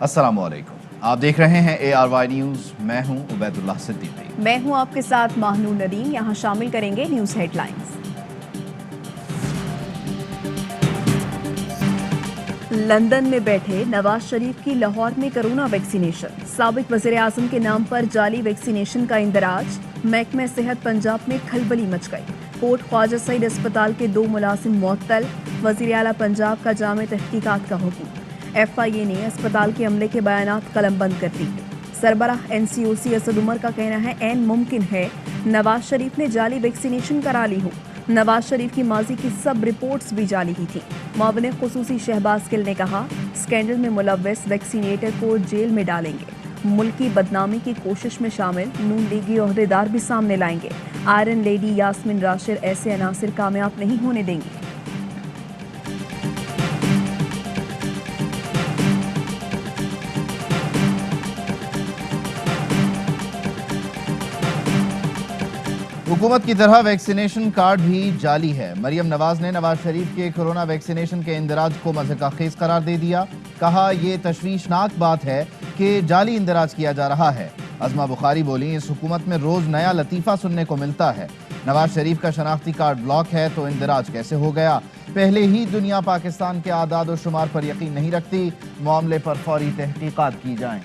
अस्सलाम वालेकुम, आप देख रहे हैं ARY न्यूज़। मैं हूं उबैदुल्लाह सिद्दीकी। मैं हूं आपके साथ माहनूर नदीम। यहाँ शामिल करेंगे न्यूज़ हेडलाइंस। लंदन में बैठे नवाज शरीफ की लाहौर में कोरोना वैक्सीनेशन। साबिक वज़ीर आज़म के नाम पर जाली वैक्सीनेशन का इंदराज। महकमे सेहत पंजाब में खलबली मच गई। कोट ख्वाजा सईद अस्पताल के 2 मुलाजिम मुअत्तल। वज़ीर आला पंजाब का जामे तहकीकात का हुक्म। FIA ने अस्पताल के अमले के बयानात कलमबंद कर दिए। सरबराह NCOC असद उमर का कहना है ऐन मुमकिन है नवाज शरीफ ने जाली वैक्सीनेशन करा ली हो। नवाज शरीफ की माजी की सब रिपोर्ट्स भी जाली ही थी। मुअव्विन खुसूसी शहबाज गिल ने कहा स्कैंडल में मुलव्वस वैक्सीनेटर को जेल में डालेंगे। मुल्क की बदनामी की कोशिश में शामिल नून लीगी ओहदेदार भी सामने लाएंगे। आयरन लेडी यास्मिन राशिद ऐसे अनासिर कामयाब नहीं होने देंगे। हुकूमत की तरह वैक्सीनेशन कार्ड भी जाली है। मरियम नवाज ने नवाज शरीफ के कोरोना वैक्सीनेशन के इंदराज को मज़ाक़ खेज करार दे दिया। कहा यह तशवीशनाक बात है कि जाली इंदराज किया जा रहा है। अज़मा बुखारी बोली इस हुकूमत में रोज नया लतीफ़ा सुनने को मिलता है। नवाज शरीफ का शनाख्ती कार्ड ब्लॉक है तो इंदराज कैसे हो गया। पहले ही दुनिया पाकिस्तान के आदाद और शुमार पर यकीन नहीं रखती। मामले पर फौरी तहकीकात की जाएं।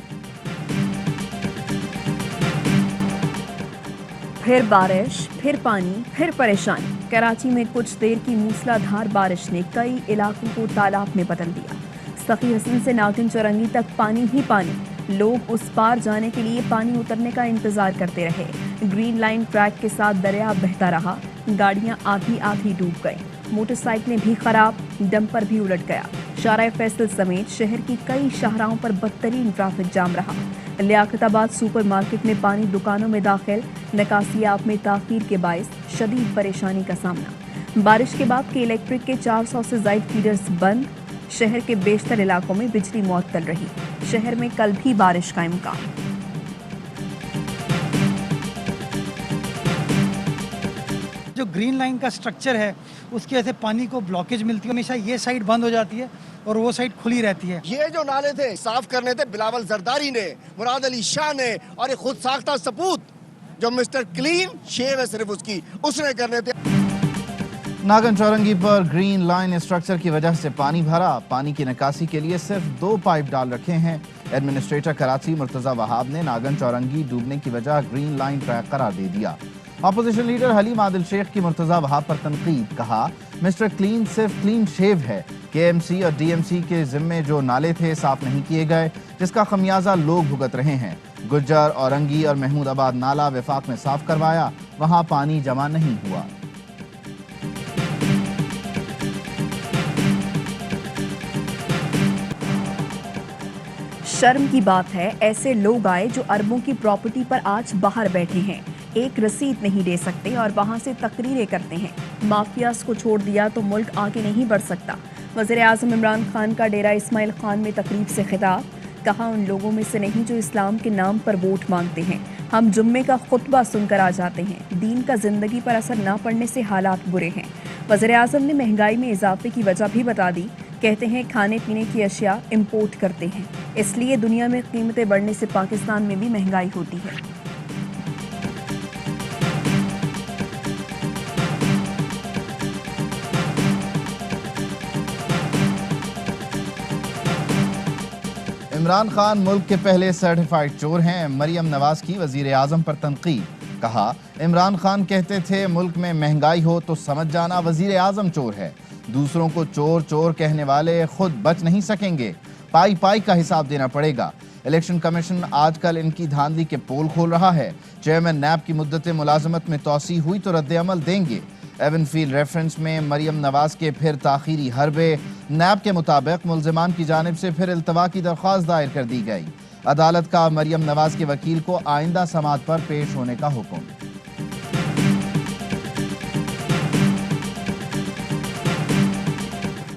फिर बारिश, फिर पानी, फिर परेशानी। कराची में कुछ देर की मूसलाधार बारिश ने कई इलाकों को तालाब में बदल दिया। सखी हसन से नागिन चौरंगी तक पानी ही पानी। लोग उस पार जाने के लिए पानी उतरने का इंतजार करते रहे। ग्रीन लाइन ट्रैक के साथ दरिया बहता रहा। गाड़ियां आधी आधी डूब गईं। मोटरसाइकिलें भी खराब, डंपर भी उलट गया। शारा फैसल समेत शहर की कई शाहराहों पर बदतरीन ट्रैफिक जाम रहा। लियाकताबाद सुपर मार्केट में पानी दुकानों में दाखिल। निकासियाब में ताखीर के बायस शदीद परेशानी का सामना। बारिश के बाद के इलेक्ट्रिक के 400 से ज़ायद फीडर्स बंद। शहर के बेशतर इलाकों में बिजली मुअत्तल रही। शहर में कल भी बारिश का इम्कान। जो ग्रीन लाइन का स्ट्रक्चर है उसकी वजह से पानी को ब्लॉकेज मिलती है। हमेशा ये साइड बंद हो जाती है और वो साइड खुली रहती है। ये जो नाले थे साफ करने थे बिलावल जरदारी ने, मुराद अली शाह ने, और ये खुद साख्ता सपूत जो मिस्टर क्लीन शेव है सिर्फ उसने करने थे। नागन चौरंगी पर ग्रीन लाइन स्ट्रक्चर की वजह से पानी भरा। पानी की निकासी के लिए सिर्फ 2 पाइप डाल रखे हैं। एडमिनिस्ट्रेटर कराची मुर्तजा वहाब ने नागन चौरंगी डूबने की वजह ग्रीन लाइन ट्रैक करार दे दिया। अपोजिशन लीडर हलीम आदिल शेख की मुर्तजा वहाब पर तनकीद। कहा मिस्टर क्लीन सिर्फ क्लीन शेव है। KMC और DMC के जिम्मे जो नाले थे साफ नहीं किए गए, जिसका खमियाजा लोग भुगत रहे हैं। गुज्जर, औरंगी और महमूदाबाद नाला विफाक में साफ करवाया, वहां पानी जमा नहीं हुआ। शर्म की बात है ऐसे लोग आए जो अरबों की प्रॉपर्टी पर आज बाहर बैठे हैं, एक रसीद नहीं दे सकते और वहां से तकरीरें करते हैं। माफियाज को छोड़ दिया तो मुल्क आगे नहीं बढ़ सकता। वज़ीर आज़म इमरान खान का डेरा इस्माइल खान में तकरीब से खिताब। कहा उन लोगों में से नहीं जो इस्लाम के नाम पर वोट मांगते हैं। हम जुम्मे का खुतबा सुनकर आ जाते हैं। दीन का जिंदगी पर असर ना पड़ने से हालात बुरे हैं। वज़ीर आज़म ने महंगाई में इजाफे की वजह भी बता दी। कहते हैं खाने पीने की अशिया इम्पोर्ट करते हैं, इसलिए दुनिया में कीमतें बढ़ने से पाकिस्तान में भी महंगाई होती है। इमरान खान मुल्क के पहले सर्टिफाइड चोर हैं। मरियम नवाज की वजीर आजम पर तनकीद। कहा इमरान खान कहते थे मुल्क में महंगाई हो तो समझ जाना वजीर आजम चोर है। दूसरों को चोर चोर कहने वाले खुद बच नहीं सकेंगे। पाई पाई का हिसाब देना पड़ेगा। इलेक्शन कमीशन आजकल इनकी धांधली के पोल खोल रहा है। चेयरमैन नैब की मुद्दत मुलाजमत में तोसी हुई तो रद्द अमल देंगे। एवनफील्ड रेफरेंस में मरियम नवाज के फिर ताखीरी हरबे। नैब के मुताबिक मुल्जिमान की जानिब से फिर इल्तवा की दरख्वास्त दायर कर दी गई। अदालत का मरियम नवाज के वकील को आइंदा समाअत पर पेश होने का हुक्म।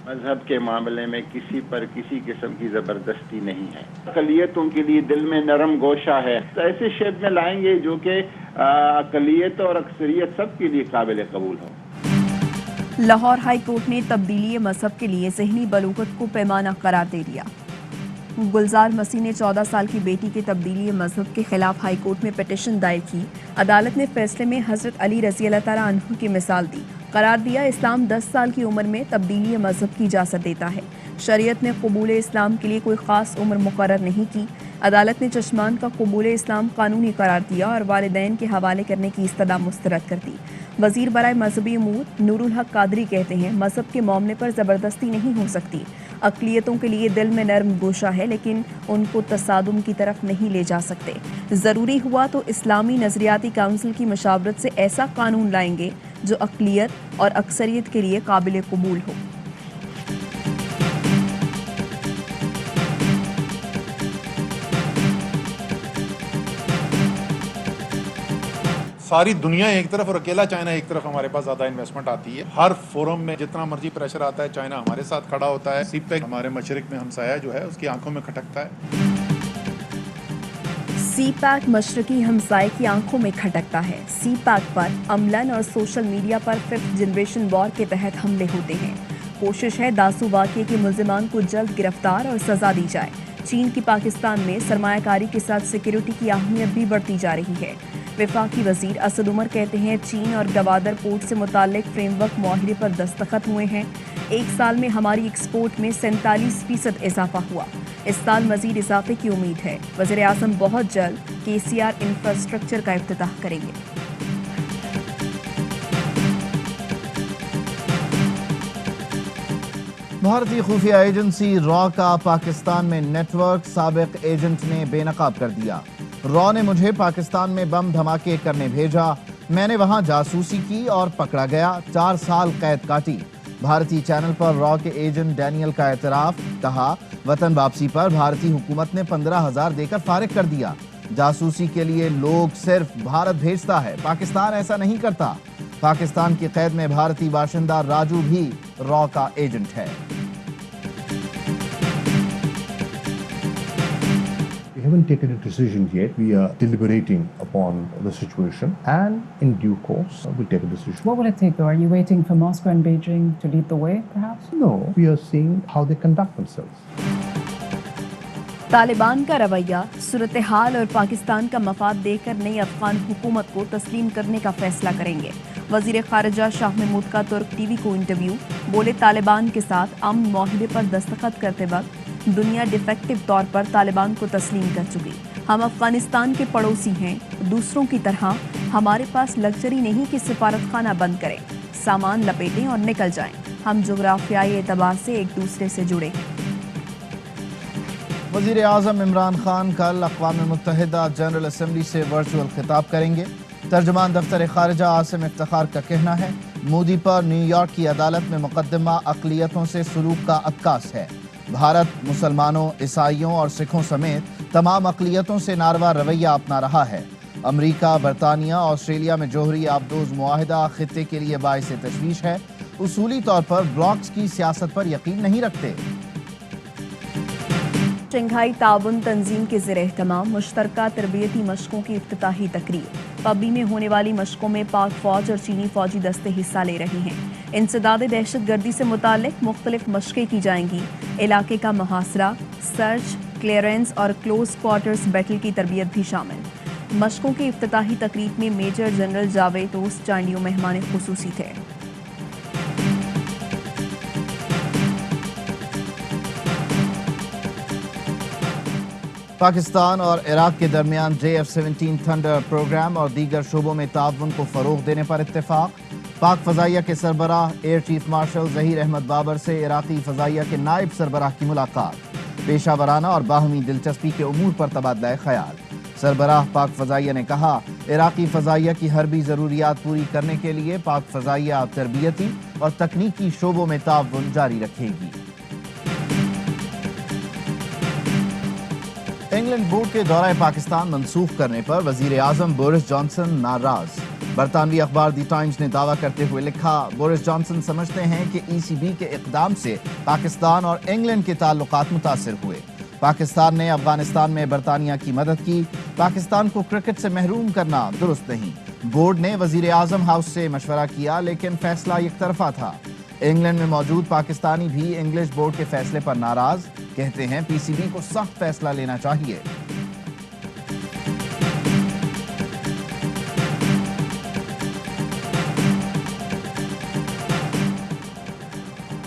मजहब के मामले में किसी पर किसी किस्म की जबरदस्ती नहीं है। अकलियतों के लिए दिल में नरम गोशा है, तो ऐसे शेप में लाएंगे जो कि अकलियत और अक्सरियत सब के लिए काबिल कबूल हो। लाहौर हाई कोर्ट ने तब्दीली मजहब के लिए ज़हनी बलूगत को पैमाना करार दे दिया। गुलजार मसीह ने 14 साल की बेटी के तब्दीली मजहब के खिलाफ हाई कोर्ट में पिटीशन दायर की। अदालत ने फैसले में हजरत अली रजी अल्लाह तआला अन्हु की मिसाल दी। करार दिया, इस्लाम 10 साल की उम्र में तब्दीली मजहब की इजाज़त देता है। शरीयत ने कबूल इस्लाम के लिए कोई ख़ास उम्र मुकर्रर नहीं की। अदालत ने चश्मान का कबूल इस्लाम कानूनी करार दिया और वालिदैन के हवाले करने की इस्तदा मुस्तरद कर दी। वज़ीर बराए मजहबी अमूर नूरुल हक कादरी कहते हैं, मजहब के मामले पर ज़बरदस्ती नहीं हो सकती। अक़लियतों के लिए दिल में नरम गोशा है, लेकिन उनको तसादुम की तरफ नहीं ले जा सकते। ज़रूरी हुआ तो इस्लामी नज़रियाती काउंसिल की मशावरत से ऐसा कानून लाएंगे जो अक़लियत और अक्सरियत के लिए काबिल कबूल हो। सारी दुनिया एक तरफ और अकेला चाइना एक तरफ हमारे पास ज्यादा इन्वेस्टमेंट आती है। हर फोरम में जितना मर्जी प्रेशर आता है, चाइना हमारे साथ खड़ा होता है। सीपेक हमारे मशरिक में हमसाया जो है उसकी आंखों में खटकता है। सीपैक मशरकी हमसाए की आंखों में खटकता है। सीपैक पर अमलन और सोशल मीडिया पर 5th जनरेशन वॉर के तहत हमले होते हैं। कोशिश है दासू वाक़े के मुल्ज़िमान को जल्द गिरफ्तार और सज़ा दी जाए। चीन की पाकिस्तान में सरमायाकारी के साथ सिक्योरिटी की अहमियत भी बढ़ती जा रही है। वफाकी वज़ीर असद उमर कहते हैं, चीन और गवादर पोर्ट से मुताल्लिक फ्रेमवर्क मुआहदे पर दस्तखत हुए हैं। एक साल में हमारी एक्सपोर्ट में 47% इजाफा हुआ। इस साल मजीद इजाफे की उम्मीद है। वज़ीर आज़म बहुत जल्द KCR इंफ्रास्ट्रक्चर का इफ्तिताह करेंगे। भारतीय खुफिया एजेंसी रॉ का पाकिस्तान में नेटवर्क साबिक एजेंट ने बेनकाब कर दिया। रॉ ने मुझे पाकिस्तान में बम धमाके करने भेजा, मैंने वहां जासूसी की और पकड़ा गया, 4 साल कैद काटी। भारतीय चैनल पर रॉ के एजेंट डैनियल का एतराफ, कहा वतन वापसी पर भारतीय हुकूमत ने 15,000 देकर फारिग कर दिया। जासूसी के लिए लोग सिर्फ भारत भेजता है, पाकिस्तान ऐसा नहीं करता। पाकिस्तान की कैद में भारतीय बाशिंदा राजू भी रॉ का एजेंट है। We haven't taken a decision yet. We are deliberating upon the situation, and in due course, we'll take a decision. What will it take, though? Are you waiting for Moscow and Beijing to lead the way, perhaps? No, we are seeing how they conduct themselves. Taliban का रवैया, सूरत हाल और पाकिस्तान का मफाद देखकर नई अफगान हुकूमत को तस्लीम करने का फैसला करेंगे। वज़ीर ख़ारिजा शाह महमूद का तुर्क टीवी को इंटरव्यू, बोले तालिबान के साथ अमन मुआहिदे पर दस्तखत करते वक्त दुनिया डिफेक्टिव तौर पर तालिबान को तस्लीम कर चुकी। हम अफगानिस्तान के पड़ोसी हैं, दूसरों की तरह हमारे पास लग्जरी नहीं कि सिफारत खाना बंद करें, सामान लपेटें और निकल जाएं। हम जोग्राफियाई एतबार से एक दूसरे से जुड़े हैं। वज़ीर आज़म इमरान खान कल अक़वाम मुत्तहिदा जनरल असम्बली से वर्चुअल खिताब करेंगे। तर्जुमान दफ्तर ख़ारिजा आसिम इफ्तिखार का कहना है, मोदी पर न्यूयॉर्क की अदालत में मुकदमा अक़लियतों से सलूक का अक्कास है। भारत मुसलमानों, ईसाइयों और सिखों समेत तमाम अक़लियतों से नारवा रवैया अपना रहा है। अमरीका, बरतानिया, ऑस्ट्रेलिया में जोहरी आबदोज मुआहिदा खित्ते के लिए बाइस तशवीश है। उसूली तौर पर ब्लॉक्स की सियासत पर यकीन नहीं रखते। शंघाई ताउन तंजीम के ज़ेर एहतमाम मुश्तरका तरबियती मशकों की इफ्तिताही तकरीर। पबी में होने वाली मशकों में पाक फौज और चीनी फौजी दस्ते हिस्सा ले रही हैं। इंसदाद दहशत गर्दी से मुताल्लिक मुख्तलिफ मशक़ें की जाएंगी। इलाके का मुहासरा, सर्च, क्लियरेंस और क्लोज क्वार्टर्स बैटल की तरबियत भी शामिल। मशकों की इफ्तिताही तकरीब में मेजर जनरल जावेद ओस चांडियो मेहमान खुसूसी थे। पाकिस्तान और इराक के दरमियान JF-17 थंडर प्रोग्राम और दीगर शोबों में ताउन को फ़रोग़ देने पर इत्तेफाक। पाक फ़ज़ाइया के सरबराह air chief marshal Zaheer Ahmed Babar से इराक़ी फ़ज़ाइया के नायब सरबराह की मुलाकात। पेशा वराना और बाहमी दिलचस्पी के उमूर पर तबादला ख्याल। सरबराह पाक फ़ज़ाइया ने कहा, इराक़ी फ़ज़ाइया की हरबी ज़रूरियात पूरी करने के लिए पाक फ़ज़ाइया तरबियती और तकनीकी शोबों में ताउन जारी रखेगी। इंग्लैंड बोर्ड के दौरा पाकिस्तान मंसूख करने पर वज़ीर आज़म बोरिस जॉनसन नाराज। बरतानवी अखबार दी टाइम्स ने दावा करते हुए लिखा, बोरिस जॉनसन समझते हैं कि ECB के इक़दाम से पाकिस्तान और इंग्लैंड के ताल्लुकात मुतासिर हुए। पाकिस्तान ने अफगानिस्तान में बरतानिया की मदद की, पाकिस्तान को क्रिकेट से महरूम करना दुरुस्त नहीं। बोर्ड ने वज़ीर आज़म हाउस से मशवरा किया, लेकिन फैसला एक तरफा था। इंग्लैंड में मौजूद पाकिस्तानी भी इंग्लिश बोर्ड के फैसले पर नाराज। کہتے ہیں پی سی بی کو سخت فیصلہ لینا چاہیے۔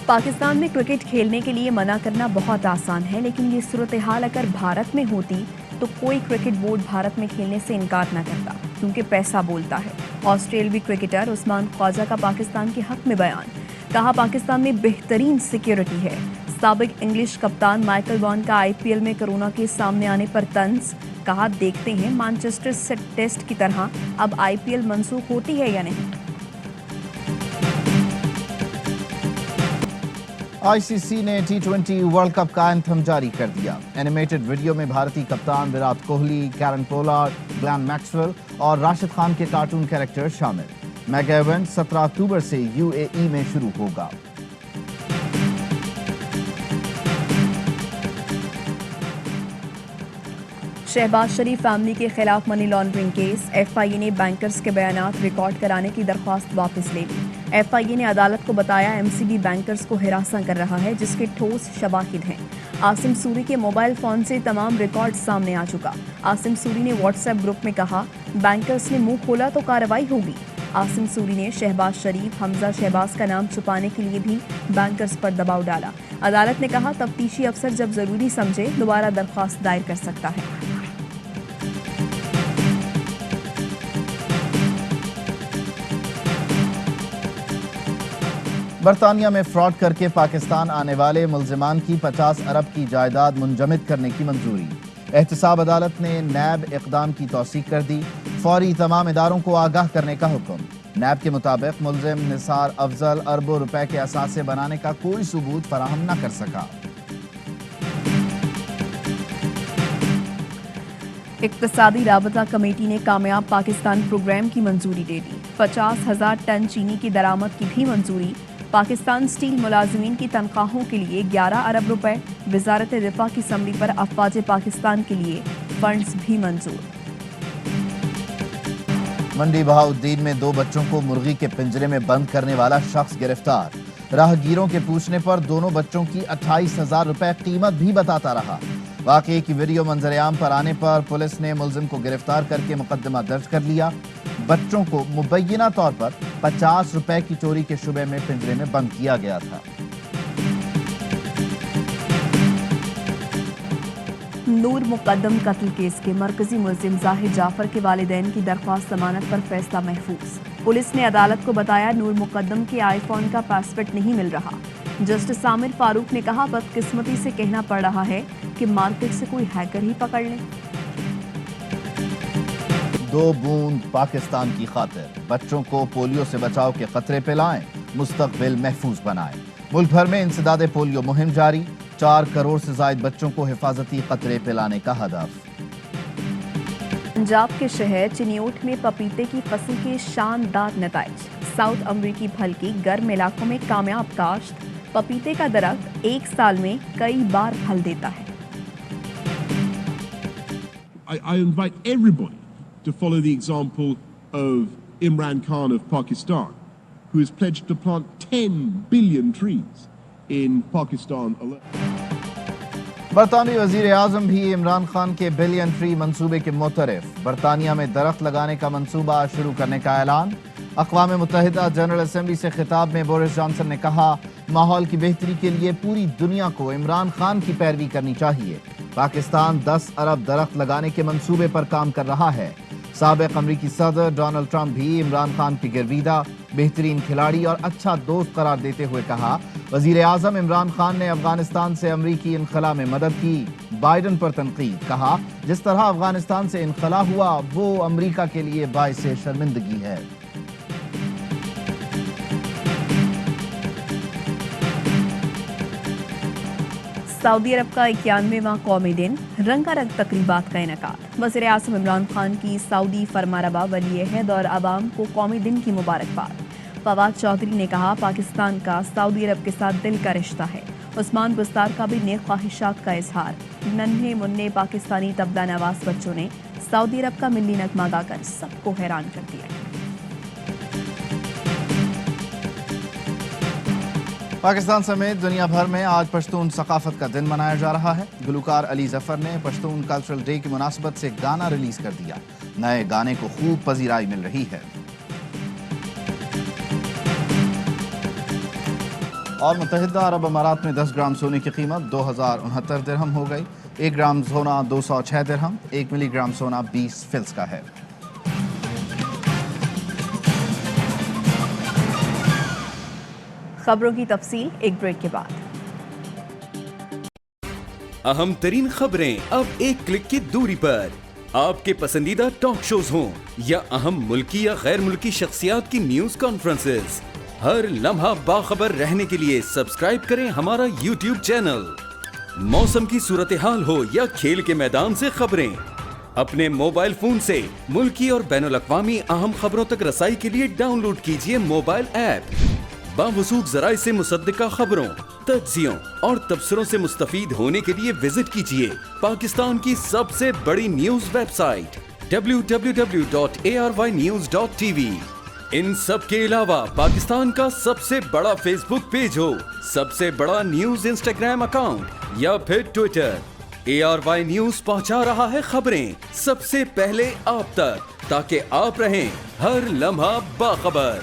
پاکستان میں کرکٹ کھیلنے کے لیے منع کرنا بہت آسان ہے، لیکن یہ صورتحال اگر بھارت میں ہوتی تو کوئی کرکٹ بورڈ بھارت میں کھیلنے سے انکار نہ کرتا، کیونکہ پیسہ بولتا ہے۔ آسٹریلوی کرکٹر عثمان خواجہ کا پاکستان کے حق میں بیان، کہا پاکستان میں بہترین سیکیورٹی ہے۔ سابق انگلش کپتان مائیکل وان کا آئی پی ایل میں کرونا کے سامنے آنے پر طنز، کہا دیکھتے ہیں مانچسٹر سے ٹیسٹ کی طرح اب آئی پی ایل منسوخ ہوتی ہے یا نہیں۔ آئی سی سی نے T20 ورلڈ کپ کا اینتھم جاری کر دیا۔ اینیمیٹڈ ویڈیو میں بھارتی کپتان Virat Kohli, Kieron Pollard, Glenn Maxwell اور راشد خان کے کارٹون کیریکٹر شامل۔ میگا ایونٹ 17 اکتوبر سے UAE میں شروع ہوگا۔ شہباز شریف فیملی کے خلاف منی لانڈرنگ کیس، ایف آئی اے نے بینکرز کے بیانات ریکارڈ کرانے کی درخواست واپس لے لی۔ ایف آئی اے نے عدالت کو بتایا ایم سی بی بینکرز کو ہراساں کر رہا ہے، جس کے ٹھوس شواہد ہیں۔ عاصم سوری کے موبائل فون سے تمام ریکارڈ سامنے آ چکا۔ عاصم سوری نے واٹس ایپ گروپ میں کہا بینکرز نے منہ کھولا تو کارروائی ہوگی۔ عاصم سوری نے شہباز شریف، حمزہ شہباز کا نام چھپانے کے لیے بھی بینکرز پر دباؤ ڈالا۔ عدالت نے کہا تفتیشی افسر جب ضروری سمجھے دوبارہ درخواست دائر کر سکتا ہے۔ برطانیہ میں فراڈ کر کے پاکستان آنے والے ملزمان کی 50 ارب کی جائیداد منجمد کرنے کی منظوری۔ احتساب عدالت نے نیب اقدام کی توثیق کر دی، فوری تمام اداروں کو آگاہ کرنے کا حکم۔ نیب کے مطابق ملزم نثار افضل اربوں روپے کے اثاثے بنانے کا کوئی ثبوت فراہم نہ کر سکا۔ اقتصادی رابطہ کمیٹی نے کامیاب پاکستان پروگرام کی منظوری دے دی۔ 50,000 ٹن چینی کی درآمد کی بھی منظوری۔ پاکستان سٹیل ملازمین کی تنخواہوں کے لیے 11 ارب روپے۔ وزارت دفاع کی اسمبلی پر افواج پاکستان کے لیے فنڈز بھی منظور۔ منڈی بہاؤالدین میں 2 بچوں کو مرغی کے پنجرے میں بند کرنے والا شخص گرفتار۔ راہگیروں کے پوچھنے پر دونوں بچوں کی 28,000 روپے قیمت بھی بتاتا رہا۔ واقعے کی ویڈیو منظر عام پر آنے پر پولیس نے ملزم کو گرفتار کر کے مقدمہ درج کر لیا۔ بچوں کو مبینہ طور پر 50 روپے کی چوری کے شبے میں پنجرے میں بند کیا گیا تھا۔ نور مقدم قتل کیس کے مرکزی ملزم زاہد جعفر کے والدین کی درخواست ضمانت پر فیصلہ محفوظ۔ پولیس نے عدالت کو بتایا نور مقدم کے آئی فون کا پاسورڈ نہیں مل رہا۔ جسٹس عامر فاروق نے کہا بدقسمتی سے کہنا پڑ رہا ہے کہ مارکیٹ سے کوئی ہیکر ہی پکڑ لے۔ 2 بوند پاکستان کی خاطر، بچوں کو پولیو سے بچاؤ کے خطرے پلائیں، مستقبل محفوظ بنائیں۔ ملک بھر میں انسداد پولیو مہم جاری، 4 کروڑ سے زائد بچوں کو حفاظتی قطرے پلانے کا ہدف۔ پنجاب کے شہر چنیوٹ میں پپیتے کی فصل کے شاندار نتائج۔ ساؤتھ امریکی پھل کی گرم علاقوں میں کامیاب کاشت۔ پپیتے کا درخت 1 سال میں کئی بار پھل دیتا ہے۔ I invite everybody to follow the example of Imran Khan of Pakistan, who has pledged to plant 10 billion trees in Pakistan alone. برطانوی وزیر اعظم بھی عمران خان کے بلین ٹری منصوبے کے معترف۔ برطانیہ میں درخت لگانے کا منصوبہ شروع کرنے کا اعلان۔ اقوام متحدہ جنرل اسمبلی سے خطاب میں بورس جانسن نے کہا ماحول کی بہتری کے لیے پوری دنیا کو عمران خان کی پیروی کرنی چاہیے۔ پاکستان 10 ارب درخت لگانے کے منصوبے پر کام کر رہا ہے۔ سابق امریکی صدر ڈونلڈ ٹرمپ بھی عمران خان کی گرویدہ، بہترین کھلاڑی اور اچھا دوست قرار دیتے ہوئے کہا وزیر اعظم عمران خان نے افغانستان سے امریکی انخلا میں مدد کی۔ بائیڈن پر تنقید، کہا جس طرح افغانستان سے انخلا ہوا وہ امریکہ کے لیے باعث شرمندگی ہے۔ سعودی عرب کا 91واں قومی دن، رنگا رنگ تقریبات کا انعقاد۔ وزیر اعظم عمران خان کی سعودی فرمانروا ولی عہد اور عوام کو قومی دن کی مبارکباد۔ فواد چودھری نے کہا پاکستان کا سعودی عرب کے ساتھ دل کا رشتہ ہے۔ عثمان بستار کا بھی نیک خواہشات کا اظہار۔ ننھے منھے پاکستانی تبلہ نواز بچوں نے سعودی عرب کا ملی نغمہ گا کر سب کو حیران کر دیا۔ پاکستان سمیت دنیا بھر میں آج پشتون ثقافت کا دن منایا جا رہا ہے۔ گلوکار علی ظفر نے پشتون کلچرل ڈے کی مناسبت سے گانا ریلیز کر دیا۔ نئے گانے کو خوب پذیرائی مل رہی ہے۔ اور متحدہ عرب امارات میں 10 گرام سونے کی قیمت 2069 درہم ہو گئی۔ 1 گرام سونا 206 درہم، 1 ملی گرام سونا 20 فلس کا ہے۔ خبروں کی تفصیل ایک بریک کے بعد۔ اہم ترین خبریں اب ایک کلک کی دوری پر۔ آپ کے پسندیدہ ٹاک شوز ہوں یا اہم ملکی یا غیر ملکی شخصیات کی نیوز کانفرنسز، ہر لمحہ باخبر رہنے کے لیے سبسکرائب کریں ہمارا یوٹیوب چینل۔ موسم کی صورتحال ہو یا کھیل کے میدان سے خبریں، اپنے موبائل فون سے ملکی اور بین الاقوامی اہم خبروں تک رسائی کے لیے ڈاؤن لوڈ کیجیے موبائل ایپ۔ باوثوق ذرائع سے مصدقہ خبروں، تجزیوں اور تبصروں سے مستفید ہونے کے لیے وزٹ کیجیے پاکستان کی سب سے بڑی نیوز ویب سائٹ www.arYnews.tv۔ ان سب کے علاوہ پاکستان کا سب سے بڑا فیس بک پیج ہو، سب سے بڑا نیوز انسٹاگرام اکاؤنٹ یا پھر ٹویٹر، ARY نیوز پہنچا رہا ہے خبریں سب سے پہلے آپ تک، تاکہ آپ رہیں ہر لمحہ باخبر۔